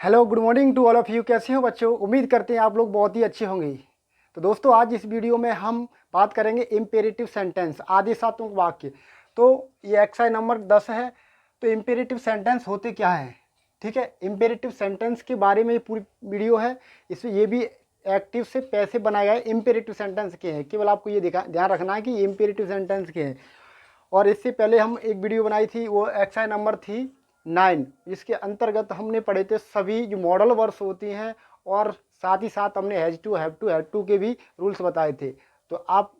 Hello, good morning to all of you. कैसे हो बच्चों? उम्मीद करते हैं आप लोग बहुत ही अच्छे होंगे। तो दोस्तों, आज इस वीडियो में हम बात करेंगे इम्पेरेटिव सेंटेंस, आदेशात्मक वाक्य। तो ये एक्सरसाइज नंबर 10 है। तो इम्पेरेटिव सेंटेंस होते क्या हैं, ठीक है। इम्पेरेटिव सेंटेंस के बारे में ये पूरी वीडियो है। इसमें ये भी एक्टिव से पैसे बनाए गए इम्पेरेटिव सेंटेंस के हैं। केवल आपको ये ध्यान रखना है कि इम्पेरेटिव सेंटेंस के हैं। और इससे पहले हम एक वीडियो बनाई थी, वो एक्सरसाइज नंबर थी 9। इसके अंतर्गत हमने पढ़े थे सभी जो मॉडल वर्ड्स होती हैं, और साथ ही साथ हमने has to, have to, had to के भी रूल्स बताए थे। तो आप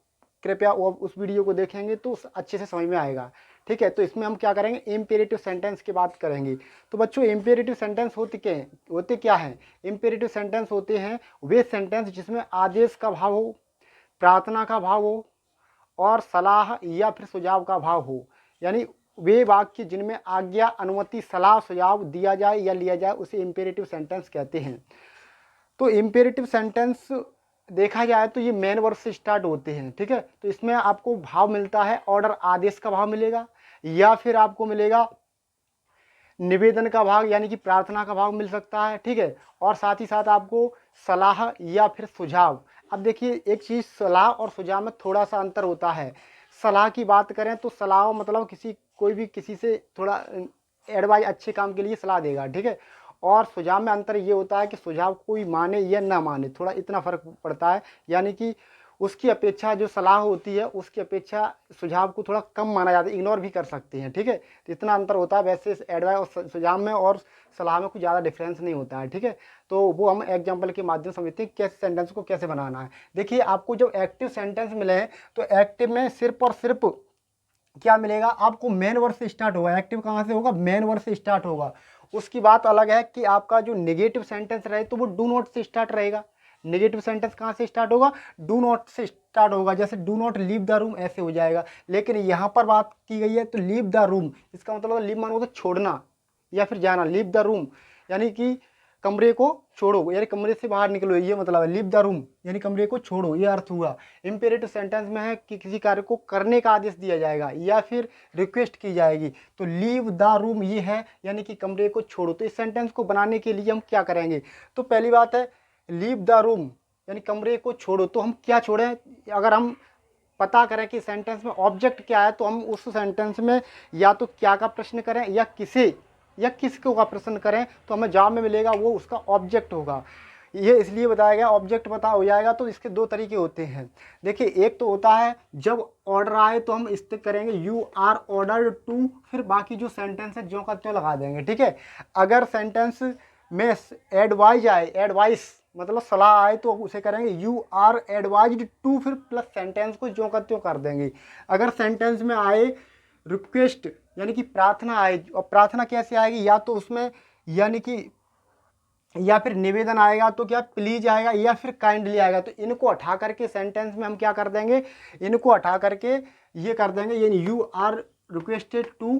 कृपया वो उस वीडियो को देखेंगे तो अच्छे से समझ में आएगा, ठीक है। तो इसमें हम क्या करेंगे, इम्पेरेटिव सेंटेंस की बात करेंगे। तो बच्चों, इम्पेरेटिव सेंटेंस होते क्या हैं? इम्पेरेटिव सेंटेंस होते हैं वे सेंटेंस जिसमें आदेश का भाव हो, प्रार्थना का भाव हो और सलाह या फिर सुझाव का भाव हो। यानी वे वाक्य जिनमें आज्ञा, अनुमति, सलाह, सुझाव दिया जाए या लिया जाए, उसे इम्पेरेटिव सेंटेंस कहते हैं। तो इम्पेरेटिव सेंटेंस देखा जाए तो ये मेन वर्ड से स्टार्ट होते हैं, ठीक है। तो इसमें आपको भाव मिलता है, ऑर्डर, आदेश का भाव मिलेगा, या फिर आपको मिलेगा निवेदन का भाग यानी कि प्रार्थना का भाग मिल सकता है, ठीक है। और साथ ही साथ आपको सलाह या फिर सुझाव। अब देखिए, एक चीज़, सलाह और सुझाव में थोड़ा सा अंतर होता है। सलाह की बात करें तो सलाह मतलब कोई भी किसी से थोड़ा एडवाइस, अच्छे काम के लिए सलाह देगा, ठीक है। और सुझाव में अंतर ये होता है कि सुझाव कोई माने या ना माने, थोड़ा इतना फर्क पड़ता है। यानी कि उसकी अपेक्षा जो सलाह होती है उसकी अपेक्षा सुझाव को थोड़ा कम माना जाता है, इग्नोर भी कर सकते हैं, ठीक है। तो इतना अंतर होता है। वैसे एडवाइस और सुझाव में और सलाह में कुछ ज़्यादा डिफरेंस नहीं होता है, ठीक है। तो वो हम एग्जाम्पल के माध्यम से समझते हैं कैसे सेंटेंस को कैसे बनाना है। देखिए, आपको जब एक्टिव सेंटेंस मिले हैं तो एक्टिव में सिर्फ और सिर्फ क्या मिलेगा आपको, मेन वर्ड से स्टार्ट होगा। एक्टिव कहाँ से होगा? मेन वर्ड से स्टार्ट होगा। उसकी बात अलग है कि आपका जो नेगेटिव सेंटेंस रहे तो वो डू नॉट से स्टार्ट रहेगा। नेगेटिव सेंटेंस कहाँ से स्टार्ट होगा? डू नॉट से स्टार्ट होगा। जैसे do not leave the room, ऐसे हो जाएगा। लेकिन यहाँ पर बात की गई है तो लीव द रूम, इसका मतलब लीव मानो तो छोड़ना या फिर जाना। लीव द रूम यानी कि कमरे को छोड़ो, यानी कमरे से बाहर निकलो, ये मतलब है। लीव द रूम यानी कमरे को छोड़ो, ये अर्थ हुआ। इम्पेरेटिव सेंटेंस में है कि किसी कार्य को करने का आदेश दिया जाएगा या फिर रिक्वेस्ट की जाएगी। तो लीव द रूम ये है, यानी कि कमरे को छोड़ो। तो इस सेंटेंस को बनाने के लिए हम क्या करेंगे? तो पहली बात है, लीव द रूम यानी कमरे को छोड़ो। तो हम क्या छोड़ें? अगर हम पता करें कि सेंटेंस में ऑब्जेक्ट क्या है, तो हम उस सेंटेंस में या तो क्या का प्रश्न करें या किसे या किसको का प्रश्न करें, तो हमें जवाब में मिलेगा वो उसका ऑब्जेक्ट होगा। ये इसलिए बताया गया, ऑब्जेक्ट पता हो जाएगा। तो इसके दो तरीके होते हैं। देखिए, एक तो होता है जब ऑर्डर आए तो हम इस करेंगे यू आर ऑर्डर्ड टू, फिर बाकी जो सेंटेंस है जो का त्यों लगा देंगे, ठीक है। अगर सेंटेंस में एडवाइज आए, एडवाइस मतलब सलाह आए, तो उसे करेंगे यू आर एडवाइज्ड टू, फिर प्लस सेंटेंस को जो का त्यों कर देंगे। अगर सेंटेंस में आए रिक्वेस्ट यानी कि प्रार्थना आए, और प्रार्थना कैसे आएगी? या तो उसमें यानी कि या फिर निवेदन आएगा तो क्या प्लीज आएगा या फिर काइंडली आएगा। तो इनको हटा करके सेंटेंस में हम क्या कर देंगे, इनको हटा करके ये कर देंगे, यानी यू आर रिक्वेस्टेड टू,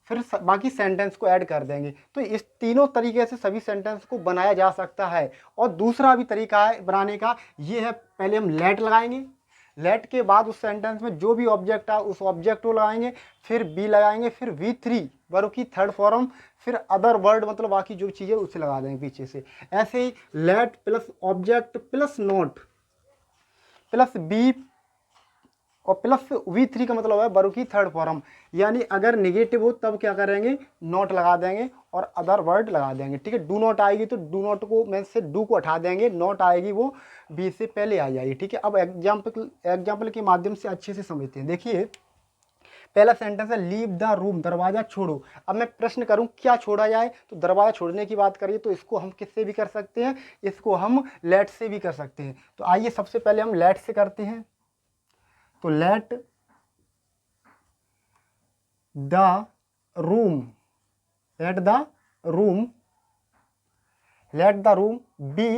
फिर बाकी सेंटेंस को ऐड कर देंगे। तो इस तीनों तरीके से सभी सेंटेंस को बनाया जा सकता है। और दूसरा भी तरीका है बनाने का, ये है, पहले हम लेट लगाएंगे। लेट के बाद उस सेंटेंस में जो भी ऑब्जेक्ट है उस ऑब्जेक्ट को लगाएंगे, फिर बी लगाएंगे, फिर V3 वर्ब की थर्ड फॉर्म, फिर अदर वर्ड मतलब बाकी जो चीज़ें उसे लगा देंगे पीछे से। ऐसे ही let plus object plus not plus be और प्लस V3 का मतलब है वर्ब की थर्ड फॉर्म। यानी अगर निगेटिव हो तब क्या करेंगे, नॉट लगा देंगे और अदर वर्ड लगा देंगे, ठीक है। डू नॉट आएगी तो डू नॉट को में से डू को हटा देंगे, नॉट आएगी वो बी से पहले आ जाएगी, ठीक है। अब एग्जाम्पल के माध्यम से अच्छे से समझते हैं। देखिए, पहला सेंटेंस है लीव द रूम, दरवाजा छोड़ो। अब मैं प्रश्न करूं क्या छोड़ा जाए, तो दरवाजा छोड़ने की बात करिए तो इसको हम किससे भी कर सकते हैं, इसको हम लेट से भी कर सकते हैं। तो आइए सबसे पहले हम लेट से करते हैं। तो let the room, let the room, let the room be.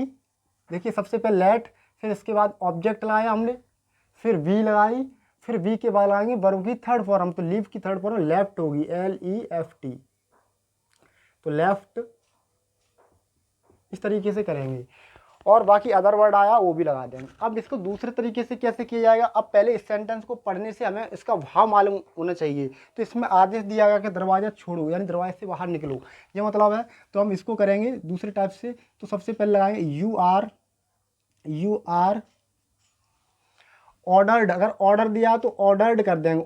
देखिए, सबसे पहले लेट, फिर इसके बाद ऑब्जेक्ट लगाया हमने, फिर वी लगाई, फिर वी के बाद लगाएंगे वर्ब की थर्ड फॉर्म। तो लीव की थर्ड फॉर्म लेफ्ट होगी, LEFT। तो लेफ्ट इस तरीके से करेंगे। और बाकी अदर वर्ड आया वो भी लगा देंगे। अब इसको दूसरे तरीके से कैसे किया जाएगा, अब पहले इस सेंटेंस को पढ़ने से हमें इसका भाव मालूम होना चाहिए। तो इसमें आदेश दिया गया कि दरवाज़ा छोड़ो, यानी दरवाजे से बाहर निकलो, ये मतलब है। तो हम इसको करेंगे दूसरे टाइप से। तो सबसे पहले लगाएंगे यू आर ऑर्डर्ड। अगर ऑर्डर दिया तो ऑर्डर्ड कर देंगे,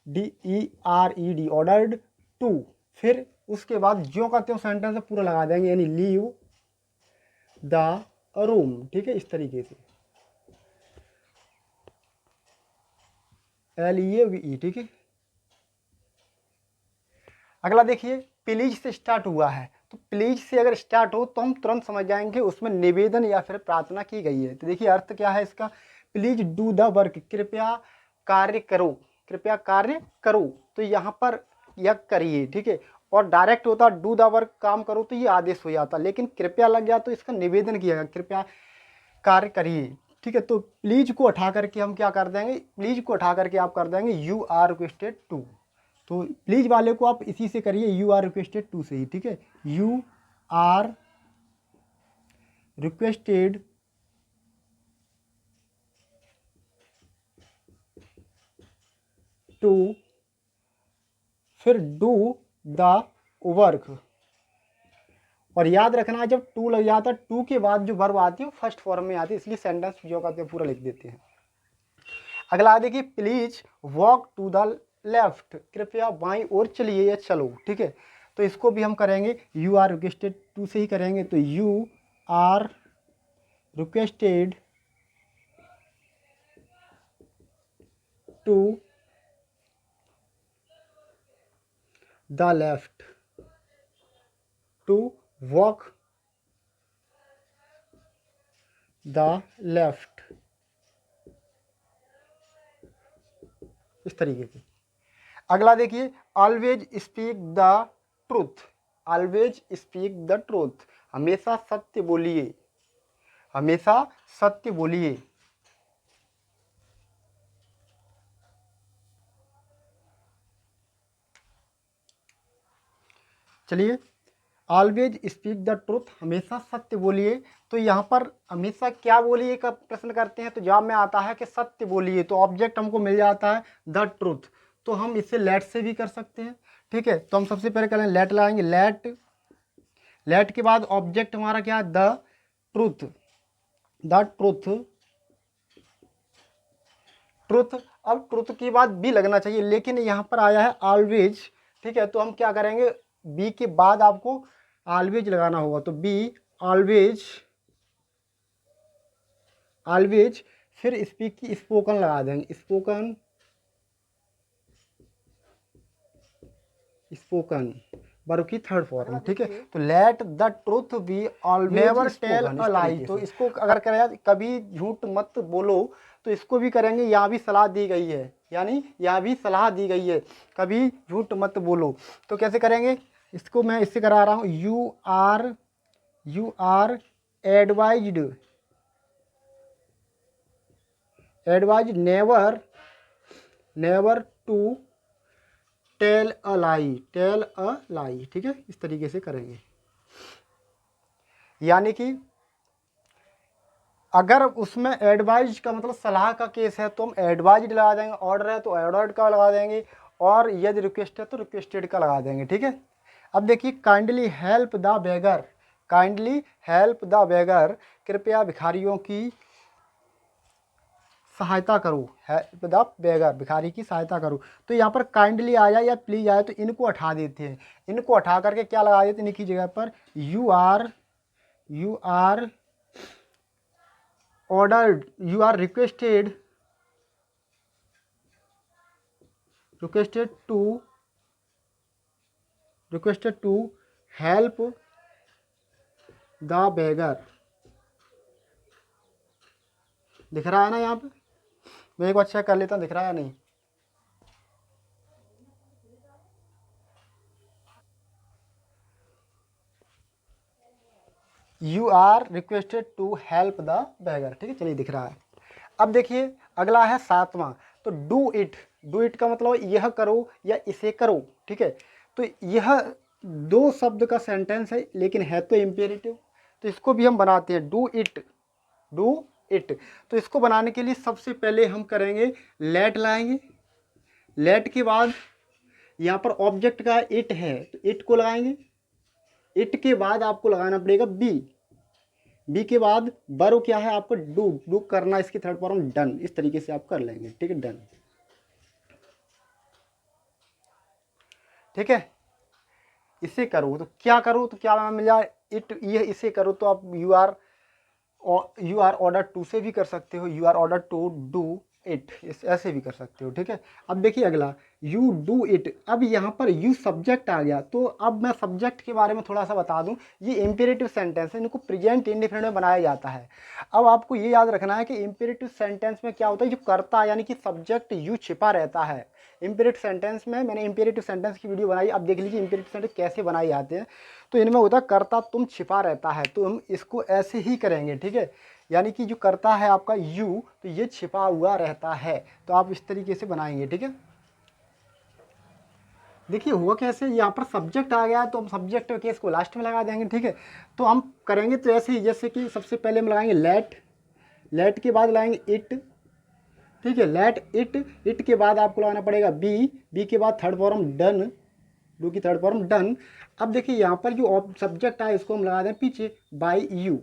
ORDERED, ऑर्डर्ड टू। फिर उसके बाद जो का त्यों सेंटेंस पूरा लगा देंगे, यानी लीव द रूम, ठीक है, इस तरीके से LEAVE, ठीक है। अगला देखिए, प्लीज से स्टार्ट हुआ है। तो प्लीज से अगर स्टार्ट हो तो हम तुरंत समझ जाएंगे उसमें निवेदन या फिर प्रार्थना की गई है। तो देखिए अर्थ क्या है इसका, प्लीज डू द वर्क, कृपया कार्य करो, कृपया कार्य करो। तो यहाँ पर यह करिए, ठीक है। और डायरेक्ट होता डू द वर्क, काम करो, तो ये आदेश हो जाता, लेकिन कृपया लग गया तो इसका निवेदन किया गया, कृपया कार्य करिए, ठीक है। तो प्लीज को उठा करके हम क्या कर देंगे, प्लीज को उठा करके आप कर देंगे यू आर रिक्वेस्टेड टू। तो प्लीज वाले को आप इसी से करिए, यू आर रिक्वेस्टेड टू से ही, ठीक है। यू आर रिक्वेस्टेड टू, फिर डू द वर्क। और याद रखना जब टू लग जाता है, टू के बाद जो वर्ब आती है वो फर्स्ट फॉर्म में आती है, इसलिए सेंटेंस जो करते हैं पूरा लिख देते हैं। अगला देखिए, please walk to the left, कृपया बाईं ओर चलिए या चलो, ठीक है। तो इसको भी हम करेंगे यू आर रिक्वेस्टेड टू से ही करेंगे। तो you are requested to the left, to walk the left, इस तरीके से। अगला देखिए, always speak the truth, always speak the truth, हमेशा सत्य बोलिए, हमेशा सत्य बोलिए। चलिए, ऑलवेज स्पीक द ट्रूथ, हमेशा सत्य बोलिए। तो यहाँ पर हमेशा क्या बोलिए का प्रश्न करते हैं, तो जवाब में आता है कि सत्य बोलिए। तो ऑब्जेक्ट हमको मिल जाता है द ट्रूथ। तो हम इसे लेट से भी कर सकते हैं, ठीक है। तो हम सबसे पहले करें लेट लगाएंगे, लेट, लेट के बाद ऑब्जेक्ट हमारा क्या है, the truth, the truth, truth. अब ट्रूथ के बाद बी लगना चाहिए, लेकिन यहाँ पर आया है ऑलवेज, ठीक है। तो हम क्या करेंगे, बी के बाद आपको ऑलवेज लगाना होगा। तो बी ऑलवेज, ऑलवेज, फिर स्पीक की स्पोकन लगा देंगे, स्पोकन, स्पोकन वर्ब की थर्ड फॉर्म, ठीक है। तो let the truth be always, never tell a lie. तो इसको अगर करें कभी झूठ मत बोलो, तो इसको भी करेंगे, यहाँ भी सलाह दी गई है, यानी यहाँ भी सलाह दी गई है, कभी झूठ मत बोलो। तो कैसे करेंगे, इसको मैं इससे करा रहा हूँ, you are advised, advise never, never to tell a lie, tell a lie, ठीक है। इस तरीके से करेंगे, यानी कि अगर उसमें एडवाइज का मतलब सलाह का केस है तो हम एडवाइज लगा देंगे, ऑर्डर है तो ऑर्डर्ड का लगा देंगे, और यदि रिक्वेस्ट है तो रिक्वेस्टेड का लगा देंगे, ठीक है। अब देखिए, kindly help the beggar, kindly help the बेगर, कृपया भिखारियों की सहायता करो, हेल्प द बेगर, भिखारी की सहायता करो। तो यहाँ पर काइंडली आया या प्लीज आया तो इनको हटा देते हैं, इनको हटा करके क्या लगा देते हैं, इनकी जगह पर you are ordered, you are requested to help the beggar. दिख रहा है ना यहाँ पे, मैं एक बार चेक कर लेता हूँ दिख रहा है नहीं। You are requested to help the beggar, ठीक है, चलिए दिख रहा है। अब देखिए अगला है सातवां, तो डू इट, डू इट का मतलब यह करो या इसे करो, ठीक है। तो यह दो शब्द का सेंटेंस है, लेकिन है तो इम्पेरेटिव। तो इसको भी हम बनाते हैं, डू इट। तो इसको बनाने के लिए सबसे पहले हम करेंगे लेट लाएंगे, लेट के बाद यहाँ पर ऑब्जेक्ट का इट है तो इट को लगाएंगे, इट के बाद आपको लगाना पड़ेगा बी के बाद वर्ब क्या है आपको डू करना, इसकी थर्ड फॉर्म डन, इस तरीके से आप कर लेंगे, ठीक है, डन, ठीक है। इसे करो तो क्या करो, तो क्या मिल जाए इट, ये इसे करो तो आप यू आर ऑर्डर टू से भी कर सकते हो, you are order to do it, ऐसे भी कर सकते हो, ठीक है। अब देखिए अगला यू डू इट, अब यहाँ पर यू सब्जेक्ट आ गया, तो अब मैं सब्जेक्ट के बारे में थोड़ा सा बता दूं। ये इम्पेरेटिव सेंटेंस है, इनको प्रेजेंट इंडेफिनिट में बनाया जाता है। अब आपको ये याद रखना है कि इम्पेरेटिव सेंटेंस में क्या होता है, जो कर्ता यानी कि सब्जेक्ट यू छिपा रहता है। इम्पेरेटिव सेंटेंस में मैंने इम्पेरेटिव सेंटेंस की वीडियो बनाई, अब देख लीजिए इम्पेरेटिव सेंटेंस कैसे बनाए जाते हैं। तो इनमें होता है कर्ता तुम छिपा रहता है, तो हम इसको ऐसे ही करेंगे, ठीक है। यानी कि जो करता है आपका यू, तो ये छिपा हुआ रहता है, तो आप इस तरीके से बनाएंगे, ठीक है। देखिए हुआ कैसे, यहाँ पर सब्जेक्ट आ गया तो हम सब्जेक्ट केस को लास्ट में लगा देंगे, ठीक है। तो हम करेंगे तो ऐसे ही, जैसे कि सबसे पहले हम लगाएंगे लेट के बाद लगाएंगे इट, ठीक है, लेट इट के बाद आपको लगाना पड़ेगा बी के बाद थर्ड फॉर्म डन, डू की थर्ड फॉर्म डन। अब देखिए यहाँ पर जो सब्जेक्ट आया इसको हम लगा दें पीछे बाय यू,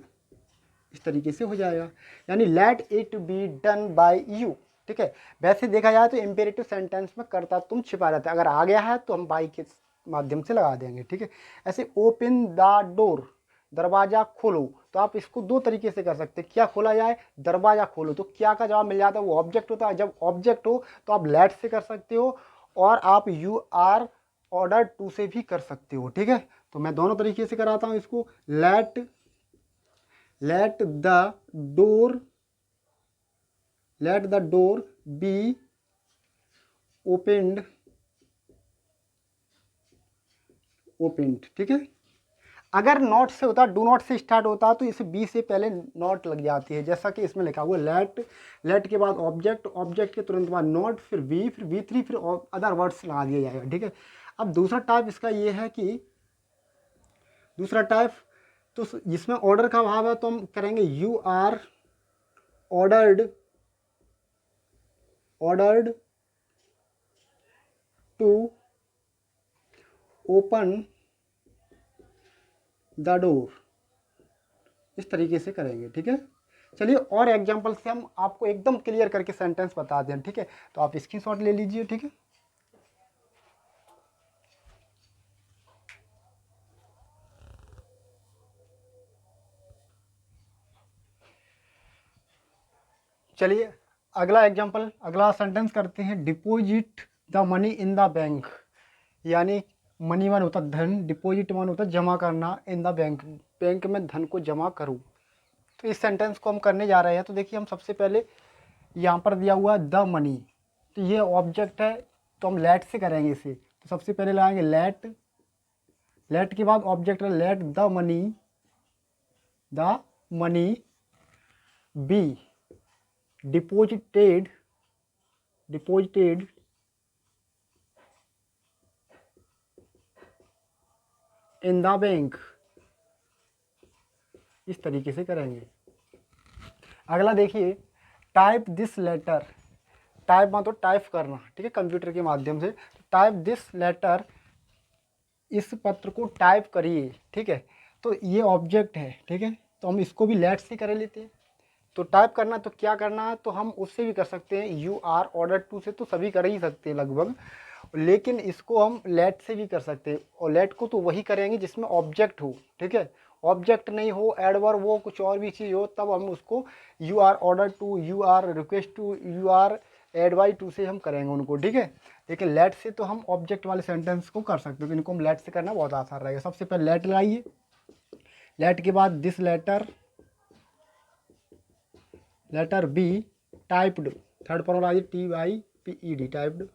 इस तरीके से हो जाएगा, यानी let it be done by you, ठीक है। वैसे देखा जाए तो इम्पेरेटिव सेंटेंस में कर्ता तुम छिपा रहता है, अगर आ गया है तो हम बाय के माध्यम से लगा देंगे, ठीक है। ऐसे ओपन द डोर, दरवाज़ा खोलो, तो आप इसको दो तरीके से कर सकते हैं, क्या खोला जाए, दरवाज़ा खोलो, तो क्या का जवाब मिल जाता है, वो ऑब्जेक्ट होता है। जब ऑब्जेक्ट हो तो आप लेट से कर सकते हो, और आप यू आर ऑर्डर टू से भी कर सकते हो, ठीक है। तो मैं दोनों तरीके से कराता हूँ इसको, let the door be opened, ठीक है। अगर नॉट से होता, डू नॉट से स्टार्ट होता, तो इस बी से पहले नॉट लग जाती है, जैसा कि इसमें लिखा हुआ लेट के बाद ऑब्जेक्ट के तुरंत बाद नॉट, फिर वी थ्री, फिर अदर वर्ड्स लगा दिया जाएगा, ठीक है। अब दूसरा टाइप इसका ये है कि दूसरा टाइप तो जिसमें ऑर्डर का भाव है, तो हम करेंगे you are ordered to open the door, इस तरीके से करेंगे, ठीक है। चलिए और एग्जांपल से हम आपको एकदम क्लियर करके सेंटेंस बता दें, ठीक है। तो आप स्क्रीनशॉट ले लीजिए, ठीक है। चलिए अगला एग्जांपल, अगला सेंटेंस करते हैं, deposit the money in the bank, यानी मनी वन होता धन, डिपॉजिट वन होता जमा करना, इन द बैंक में धन को जमा करूँ। तो इस सेंटेंस को हम करने जा रहे हैं। तो देखिए हम सबसे पहले यहाँ पर दिया हुआ द मनी, तो ये ऑब्जेक्ट है, तो हम लेट से करेंगे इसे। तो सबसे पहले लगाएंगे लेट के बाद ऑब्जेक्ट है let the money be deposited in the bank, इस तरीके से करेंगे। अगला देखिए टाइप दिस लेटर, टाइप मतलब टाइप करना, ठीक है, कंप्यूटर के माध्यम से। टाइप दिस लेटर, इस पत्र को टाइप करिए, ठीक है। तो ये ऑब्जेक्ट है, ठीक है, तो हम इसको भी लेट से कर लेते हैं। तो टाइप करना तो क्या करना है, तो हम उससे भी कर सकते हैं, यू आर ऑर्डर टू से तो सभी कर ही सकते हैं लगभग, लेकिन इसको हम लेट से भी कर सकते हैं। और लेट को तो वही करेंगे जिसमें ऑब्जेक्ट हो, ठीक है। ऑब्जेक्ट नहीं हो, एडवर्ब वो कुछ और भी चीज़ हो, तब हम उसको you are order to, you are request to, you are advice to से हम करेंगे उनको, ठीक है। लेकिन लेट से तो हम ऑब्जेक्ट वाले सेंटेंस को कर सकते हो, इनको हम लेट से करना बहुत आसान रहेगा। सबसे पहले लेट लगाइए, लेट के बाद this letter be typed, third form लगाइए TYPED, टाइप्ड।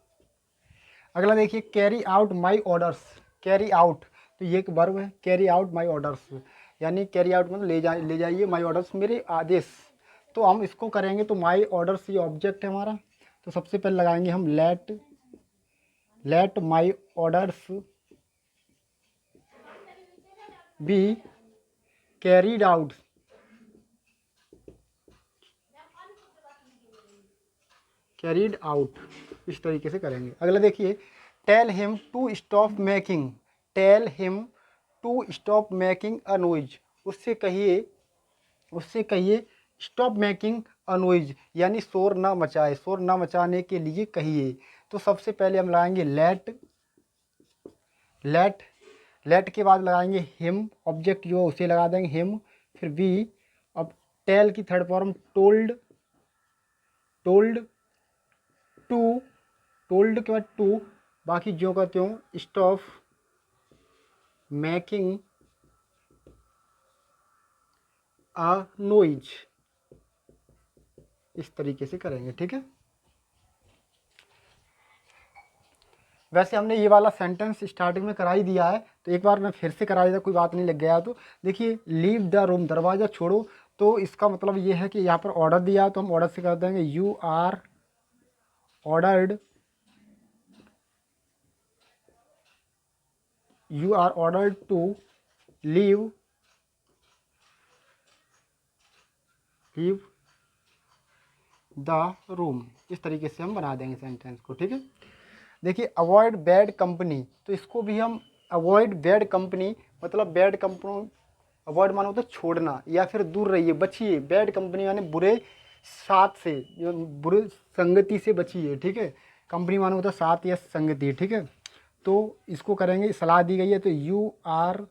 अगला देखिए carry out my orders, carry out तो ये एक वर्ब है, कैरी आउट माई ऑर्डर्स, यानी कैरी आउट मतलब ले जाइए माई ऑर्डर्स, मेरे आदेश। तो हम इसको करेंगे तो माई ऑर्डर्स ये ऑब्जेक्ट है हमारा। तो सबसे पहले लगाएंगे हम let my orders be carried out, carried out, इस तरीके से करेंगे। अगला देखिए, tell him to stop making, tell him to stop making a noise, उससे कहिए स्टॉप मेकिंग अ नॉइज, यानी शोर ना मचाए, शोर ना मचाने के लिए कहिए। तो सबसे पहले हम लगाएंगे लेट, लेट, लेट के बाद लगाएंगे हिम, ऑब्जेक्ट जो उसे लगा देंगे हिम, फिर वी। अब टेल की third form told, told, to, told के बाद टू, बाकी जो का त्यों, स्टॉप मेकिंग अ नॉइज, इस तरीके से करेंगे। ठीक है, वैसे हमने ये वाला सेंटेंस स्टार्टिंग में करा ही दिया है, तो एक बार मैं फिर से करा दिया, कोई बात नहीं, लग गया तो। देखिए, लीव द रूम, दरवाज़ा छोड़ो, तो इसका मतलब ये है कि यहाँ पर ऑर्डर दिया है, तो हम ऑर्डर से कर देंगे you are ordered, you are ordered to leave, leave the room, इस तरीके से हम बना देंगे सेंटेंस को। ठीक है, देखिए अवॉइड बैड कंपनी, तो इसको भी हम अवॉइड बैड कंपनी, मतलब बैड कंपनी, अवॉइड मानो तो छोड़ना या फिर दूर रहिए, बचिए, बैड कंपनी यानी बुरे साथ से, जो बुरे संगति से बचिए। ठीक है, कंपनी मानो तो साथ या संगति। ठीक है, तो इसको करेंगे, सलाह दी गई है, तो you are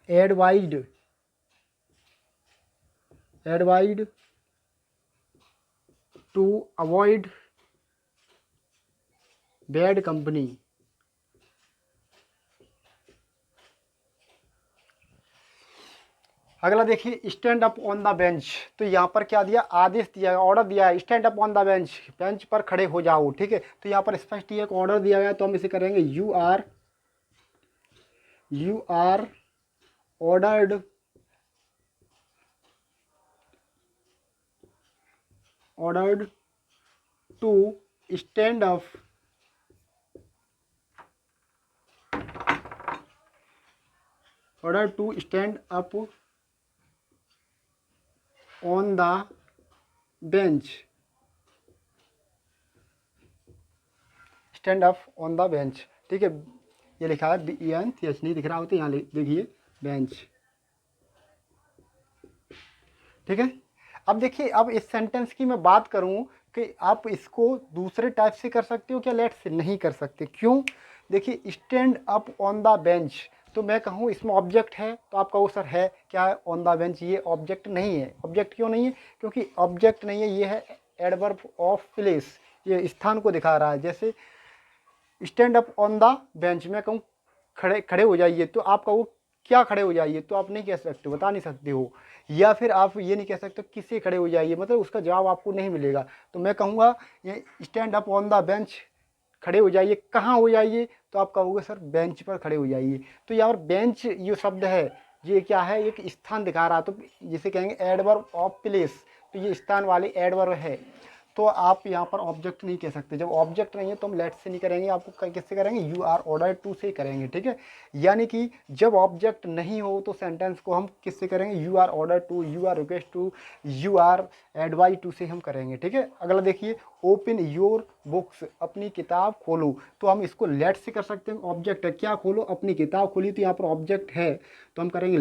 advised, advised to avoid bad company. अगला देखिए, stand up on the bench, तो यहाँ पर क्या दिया, आदेश दिया है, ऑर्डर दिया है, stand up on the bench, bench पर खड़े हो जाओ। ठीक है, तो यहाँ पर स्पष्ट एक ऑर्डर दिया गया, तो हम इसे करेंगे you are ordered, ordered to stand up, order to stand up on the bench, stand up on the bench. ठीक है, ये लिखा है BENCH, नहीं दिख रहा हो तो यहाँ देखिए बेंच। ठीक है, अब देखिए, अब इस सेंटेंस की मैं बात करूं कि आप इसको दूसरे टाइप से कर सकते हो क्या, लेट से नहीं कर सकते, क्यों? देखिए, stand up on the bench, तो मैं कहूँ इसमें ऑब्जेक्ट है, तो आप कहो सर है क्या है ऑन द बेंच, ये ऑब्जेक्ट नहीं है। ऑब्जेक्ट क्यों नहीं है? क्योंकि ऑब्जेक्ट नहीं है, ये है एडवर्ब ऑफ प्लेस, ये स्थान को दिखा रहा है। जैसे stand up on the bench, मैं कहूँ खड़े खड़े हो जाइए, तो आप कहो क्या खड़े हो जाइए, तो आप नहीं कह सकते, बता नहीं सकते हो। या फिर आप ये नहीं कह सकते किससे खड़े हो जाइए, मतलब उसका जवाब आपको नहीं मिलेगा। तो मैं कहूँगा ये stand up on the bench, खड़े हो जाइए, कहाँ हो जाइए, तो आप कहोगे सर बेंच पर खड़े हो जाइए। तो यहाँ पर बेंच ये शब्द है, ये क्या है, एक स्थान दिखा रहा है, तो जिसे कहेंगे एडवर्ब ऑफ प्लेस, तो ये स्थान वाले एडवर्ब है। तो आप यहाँ पर ऑब्जेक्ट नहीं कह सकते, जब ऑब्जेक्ट नहीं है तो हम लेट से नहीं करेंगे, आपको किससे करेंगे, यू आर ऑर्डर टू से करेंगे। ठीक है, यानी कि जब ऑब्जेक्ट नहीं हो तो सेंटेंस को हम किससे करेंगे, you are order to, you are request to, you are advise to से हम करेंगे। ठीक है, अगला देखिए, ओपन योर बुक्स, अपनी किताब खोलो, तो हम इसको लेट से कर सकते हैं, ऑब्जेक्ट है, क्या खोलो, अपनी किताब खोली, तो यहाँ पर ऑब्जेक्ट है, तो हम करेंगे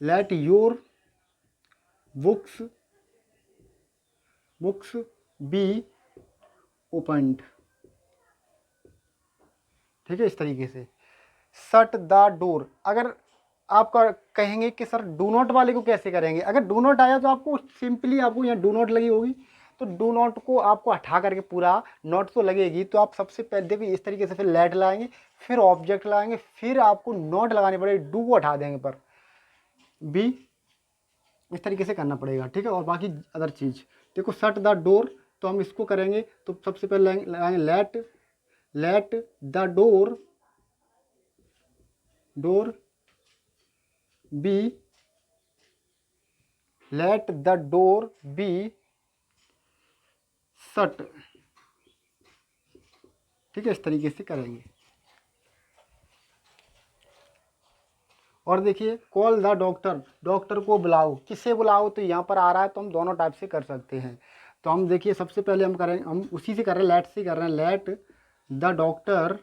let your books be opened. ठीक है, इस तरीके से। शट द डोर, अगर आप कहेंगे कि सर डू नॉट वाले को कैसे करेंगे, अगर डू नॉट आया तो आपको सिंपली, आपको यहाँ डू नॉट लगी होगी, तो डू नॉट को आपको हटा करके पूरा नॉट तो लगेगी, तो आप सबसे पहले देखिए इस तरीके से, फिर लेट लाएंगे, फिर ऑब्जेक्ट लाएंगे, फिर आपको नॉट लगानी पड़ेगी, डू को हटा देंगे पर बी, इस तरीके से करना पड़ेगा। ठीक है, और बाकी अदर चीज़ देखो, शट द डोर, तो हम इसको करेंगे, तो सबसे पहले लगाएंगे let the door be, let the door be shut. ठीक है, इस तरीके से करेंगे। और देखिए कॉल द डॉक्टर, डॉक्टर को बुलाओ, किसे बुलाओ, तो यहाँ पर आ रहा है तो हम दोनों टाइप से कर सकते हैं। तो हम देखिए सबसे पहले हम करेंगे, हम उसी से कर रहे हैं, लेट से कर रहे हैं, let the doctor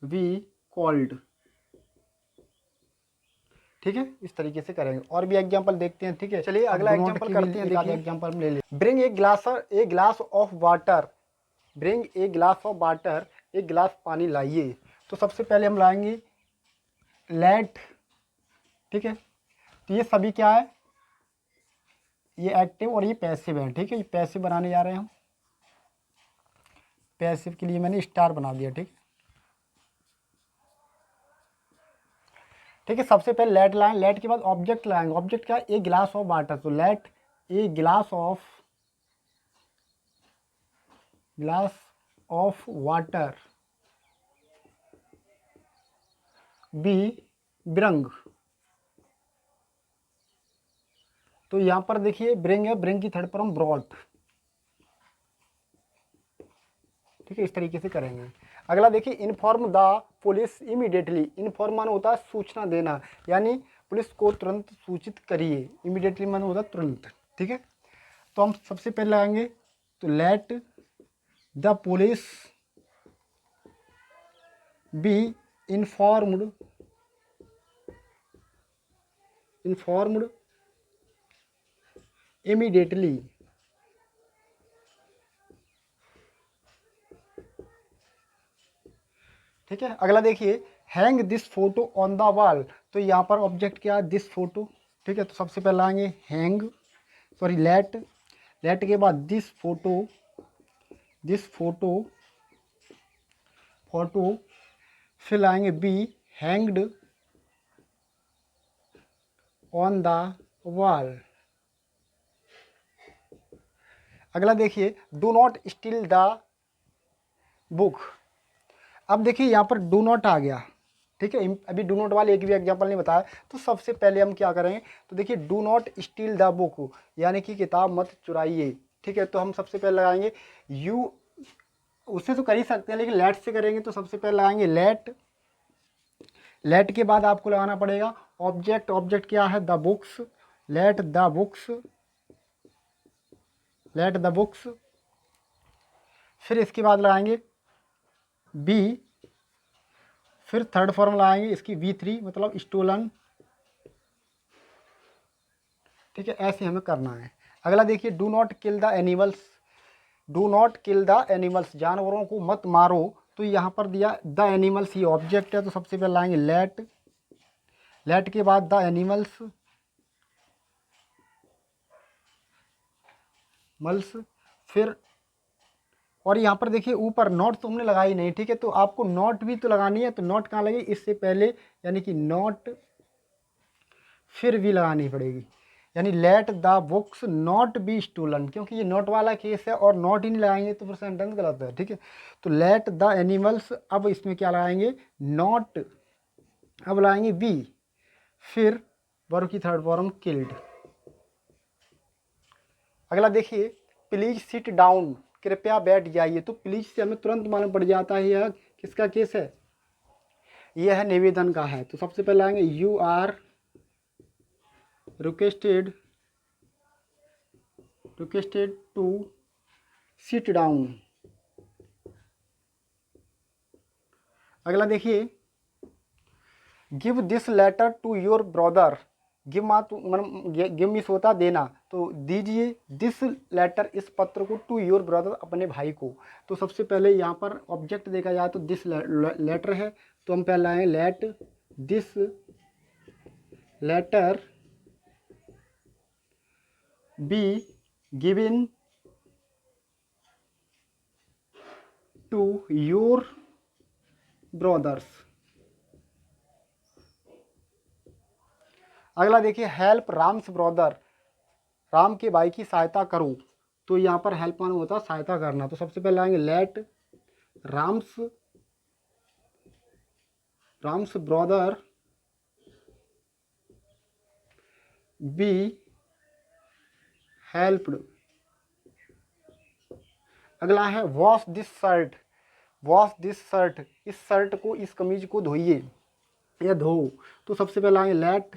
be called. ठीक है, इस तरीके से करेंगे। और भी एग्जांपल देखते हैं। ठीक है, चलिए अगला एग्जांपल करते हैं। देखिए एग्जांपल हम ले लें, bring a glass of water, bring a glass of water, एक गिलास पानी लाइए। तो सबसे पहले हम लाएंगे लेट। ठीक है, तो ये सभी क्या है, ये एक्टिव और ये पैसिव है। ठीक है, ये पैसिव बनाने जा रहे हैं हम, पैसिव के लिए मैंने स्टार बना दिया। ठीक, ठीक है, सबसे पहले लेट लाएं, लेट के बाद ऑब्जेक्ट लाएंगे, ऑब्जेक्ट क्या, ए गिलास ऑफ वाटर, तो let a glass of water be brung. तो यहां पर देखिए ब्रिंग है, ब्रिंग की थर्ड पर हम ब्रॉट। ठीक है, इस तरीके से करेंगे। अगला देखिए, inform the police immediately, inform माने होता है सूचना देना, यानी पुलिस को तुरंत सूचित करिए, इमीडिएटली माने होता है तुरंत। ठीक है, तो हम सबसे पहले आएंगे, तो let the police be informed immediately. ठीक है, अगला देखिए, hang this photo on the wall, तो यहाँ पर ऑब्जेक्ट क्या है, दिस फोटो। ठीक है, तो सबसे पहले आएंगे हैंग, सॉरी लेट, लेट के बाद दिस फोटो, फिर आएंगे be hanged on the wall. अगला देखिए, do not steel the book. अब देखिए यहाँ पर डू नॉट आ गया। ठीक है, अभी डू नॉट वाले एक भी एग्जांपल नहीं बताया, तो सबसे पहले हम क्या करेंगे, तो देखिए do not steel the book, यानी कि किताब मत चुराइए। ठीक है, तो हम सबसे पहले लगाएंगे यू, उससे तो कर ही सकते हैं लेकिन लेट से करेंगे, तो सबसे पहले लगाएंगे लेट, लेट के बाद आपको लगाना पड़ेगा ऑब्जेक्ट, ऑब्जेक्ट क्या है, the books, late the books, फिर इसके बाद लगाएंगे बी, फिर थर्ड फॉर्म लगाएंगे इसकी V3 मतलब स्टोलन। ठीक है, ऐसे हमें करना है। अगला देखिए, do not kill the animals, do not kill the animals, जानवरों को मत मारो, तो यहाँ पर दिया द एनिमल्स, ये ऑब्जेक्ट है, तो सबसे पहले लाएंगे लेट, लेट के बाद द एनिमल्स फिर, और यहाँ पर देखिए ऊपर नॉट तो हमने लगाई नहीं। ठीक है, तो आपको नॉट भी तो लगानी है, तो नॉट कहाँ लगी, इससे पहले, यानी कि नॉट फिर भी लगानी पड़ेगी, यानी let the books not be stolen, क्योंकि ये नॉट वाला केस है और नॉट ही नहीं लगाएंगे तो फिर सेंटेंस गलत है। ठीक है, तो लेट द एनिमल्स, अब इसमें क्या लगाएंगे, नॉट, अब लगाएंगे बी, फिर वर्ब की थर्ड फॉर्म किल्ड। अगला देखिए, प्लीज सिट डाउन, कृपया बैठ जाइए, तो प्लीज से हमें तुरंत मालूम पड़ जाता है यह किसका केस है, यह है निवेदन का है। तो सबसे पहले आएंगे you are requested to sit down. अगला देखिए, give this letter to your brother, give मीस होता देना, तो दीजिए दिस लेटर, इस पत्र को, टू योर ब्रदर, अपने भाई को। तो सबसे पहले यहाँ पर ऑब्जेक्ट देखा जाए तो दिस लेटर है, तो हम पहले आए let this letter be given to your brothers. अगला देखिए, हेल्प राम्स ब्रदर, राम के भाई की सहायता करो, तो यहाँ पर हेल्प माने होता है सहायता करना, तो सबसे पहले आएंगे let Ram's brother be helped. अगला है wash this shirt, wash this shirt, इस शर्ट को, इस कमीज को धोइए या धो। तो सबसे पहले आए let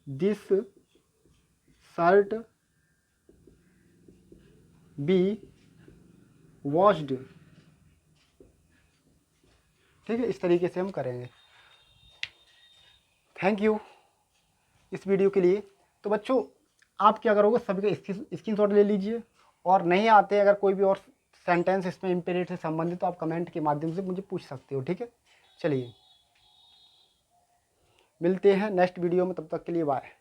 this shirt B washed. ठीक है, इस तरीके से हम करेंगे। थैंक यू इस वीडियो के लिए। तो बच्चों आप क्या करोगे, सभी का स्क्रीनशॉट ले लीजिए, और नहीं आते अगर कोई भी और सेंटेंस इसमें इम्पेरेटिव से संबंधित तो आप कमेंट के माध्यम से मुझे पूछ सकते हो। ठीक है, चलिए मिलते हैं नेक्स्ट वीडियो में, तब तक के लिए बाय।